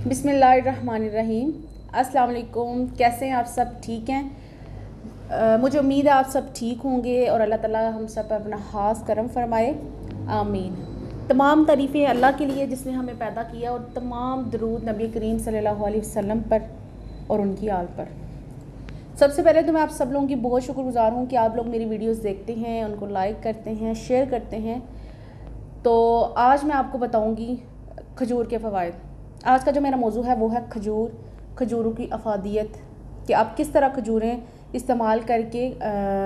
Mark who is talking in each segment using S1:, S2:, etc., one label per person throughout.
S1: बिस्मिल्लाहिर्रहमानिर्रहीम। अस्सलाम वालेकुम। कैसे हैं आप सब? ठीक हैं? मुझे उम्मीद है आप सब ठीक होंगे और अल्लाह ताला हम सब पर अपना ख़ास करम फरमाए, आमीन। तमाम तारीफ़ें अल्लाह के लिए जिसने हमें पैदा किया और तमाम दरूद नबी करीम सल्लल्लाहु अलैहि वसल्लम पर और उनकी आल पर। सबसे पहले तो मैं आप सब लोगों की बहुत शुक्रगुज़ार हूँ कि आप लोग मेरी वीडियोस देखते हैं, उनको लाइक करते हैं, शेयर करते हैं। तो आज मैं आपको बताऊँगी खजूर के फ़वाइद। आज का जो मेरा मौजू है वो है खजूर, खजूरों की अफादियत, कि आप किस तरह खजूरें इस्तेमाल करके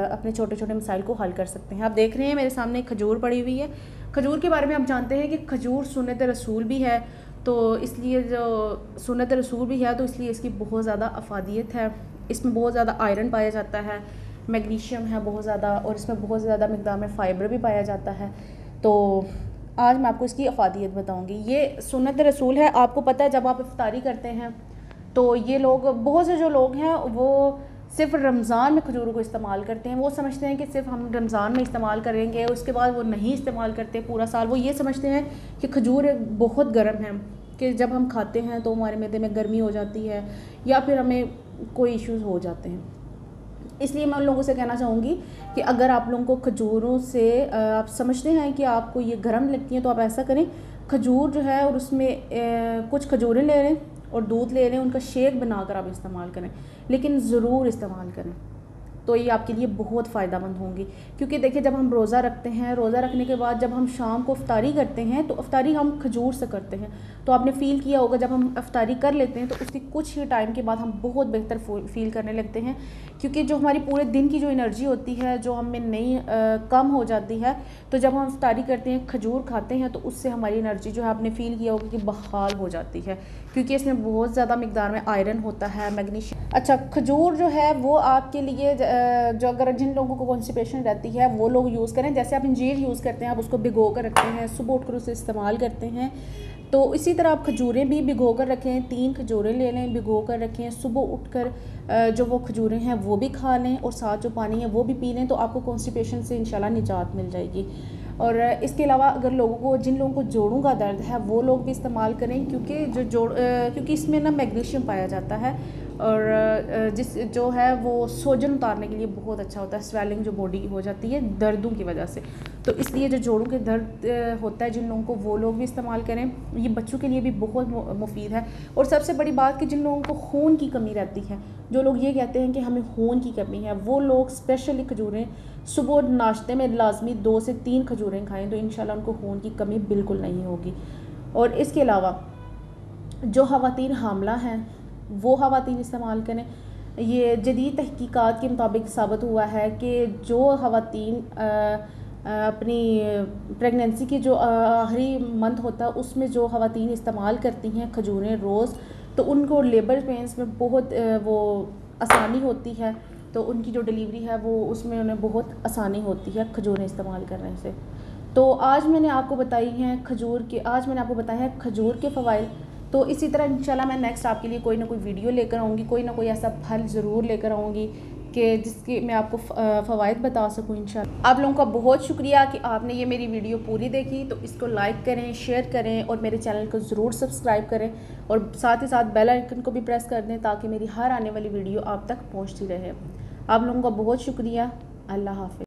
S1: अपने छोटे छोटे मसाइल को हल कर सकते हैं। आप देख रहे हैं मेरे सामने खजूर पड़ी हुई है। खजूर के बारे में आप जानते हैं कि खजूर सुन्नत रसूल भी है, तो इसलिए जो सुन्नत रसूल भी है तो इसलिए इसकी बहुत ज़्यादा अफादियत है। इसमें बहुत ज़्यादा आयरन पाया जाता है, मैग्नीशियम है बहुत ज़्यादा, और इसमें बहुत ज़्यादा मिक़दार में फ़ाइबर भी पाया जाता है। तो आज मैं आपको इसकी अफादियत बताऊंगी। ये सुन्नत रसूल है। आपको पता है जब आप इफ्तारी करते हैं तो ये लोग, बहुत से जो लोग हैं वो सिर्फ रमज़ान में खजूरों को इस्तेमाल करते हैं। वो समझते हैं कि सिर्फ हम रमज़ान में इस्तेमाल करेंगे, उसके बाद वो नहीं इस्तेमाल करते पूरा साल। वो ये समझते हैं कि खजूर बहुत गर्म है, कि जब हम खाते हैं तो हमारे मैदे में गर्मी हो जाती है या फिर हमें कोई इश्यूज़ हो जाते हैं। इसलिए मैं उन लोगों से कहना चाहूँगी कि अगर आप लोगों को खजूरों से आप समझते हैं कि आपको ये गर्म लगती हैं तो आप ऐसा करें, खजूर जो है और उसमें कुछ खजूरें ले लें और दूध ले लें, उनका शेक बनाकर आप इस्तेमाल करें, लेकिन ज़रूर इस्तेमाल करें। तो ये आपके लिए बहुत फ़ायदेमंद होंगी। क्योंकि देखिए जब हम रोज़ा रखते हैं, रोज़ा रखने के बाद जब हम शाम को इफ्तारी करते हैं तो इफ्तारी हम खजूर से करते हैं। तो आपने फ़ील किया होगा जब हम इफ्तारी कर लेते हैं तो उसकी कुछ ही टाइम के बाद हम बहुत बेहतर फ़ील करने लगते हैं, क्योंकि जो हमारी पूरे दिन की जो एनर्जी होती है जो हमें नहीं कम हो जाती है। तो जब हम इफ्तारी करते हैं, खजूर खाते हैं, तो उससे हमारी एनर्जी जो है आपने फ़ील किया होगा कि बहाल हो जाती है, क्योंकि इसमें बहुत ज़्यादा मिक़दार में आयरन होता है, मैग्नीशियम। अच्छा, खजूर जो है वो आपके लिए जो अगर जिन लोगों को कॉन्स्टिपेशन रहती है वो लोग यूज़ करें। जैसे आप अंजीर यूज़ करते हैं, आप उसको भिगो कर रखते हैं, सुबह उठकर उसे इस्तेमाल करते हैं, तो इसी तरह आप खजूरें भी भिगो कर रखें। 3 खजूरें ले लें, भिगो कर रखें, सुबह उठकर जो वो खजूरें हैं वो भी खा लें और साथ जो पानी है वो भी पी लें, तो आपको कॉन्स्टिपेशन से इंशाल्लाह निजात मिल जाएगी। और इसके अलावा अगर जिन लोगों को जोड़ों का दर्द है वो लोग भी इस्तेमाल करें, क्योंकि क्योंकि इसमें ना मैग्नीशियम पाया जाता है और जिस जो है वो सोजन उतारने के लिए बहुत अच्छा होता है, स्वेलिंग जो बॉडी की हो जाती है दर्दों की वजह से। तो इसलिए जो जोड़ों के दर्द होता है जिन लोगों को, वो लोग भी इस्तेमाल करें। ये बच्चों के लिए भी बहुत मुफीद है। और सबसे बड़ी बात कि जिन लोगों को खून की कमी रहती है, जो लोग ये कहते हैं कि हमें खून की कमी है, वो लोग स्पेशली खजूरें सुबह नाश्ते में लाजमी 2 से 3 खजूरें खाएँ, तो इंशाल्लाह उनको खून की कमी बिल्कुल नहीं होगी। और इसके अलावा जो ख़वातीन हामला हैं वो ख़वातीन इस्तेमाल करें। ये जदीद तहकीकात के मुताबिक साबित हुआ है कि जो ख़वातीन अपनी प्रेगनेंसी के जो आखिरी मंथ होता है उसमें जो ख़वातीन इस्तेमाल करती हैं खजूरें रोज़, तो उनको लेबर पेंस में बहुत वो आसानी होती है, तो उनकी जो डिलीवरी है वो उसमें उन्हें बहुत आसानी होती है खजूरें इस्तेमाल करने से। तो आज मैंने आपको बताया है खजूर के फ़वाइद। तो इसी तरह इंशाल्लाह मैं नेक्स्ट आपके लिए कोई ना कोई वीडियो लेकर आऊँगी, कोई ना कोई ऐसा फल ज़रूर लेकर आऊँगी कि जिसकी मैं आपको फ़वाइद बता सकूँ इंशाल्लाह। आप लोगों का बहुत शुक्रिया कि आपने ये मेरी वीडियो पूरी देखी। तो इसको लाइक करें, शेयर करें और मेरे चैनल को ज़रूर सब्सक्राइब करें और साथ ही साथ बेल आइकन को भी प्रेस कर दें ताकि मेरी हर आने वाली वीडियो आप तक पहुँचती रहे। आप लोगों का बहुत शुक्रिया। अल्लाह हाफ़िज़।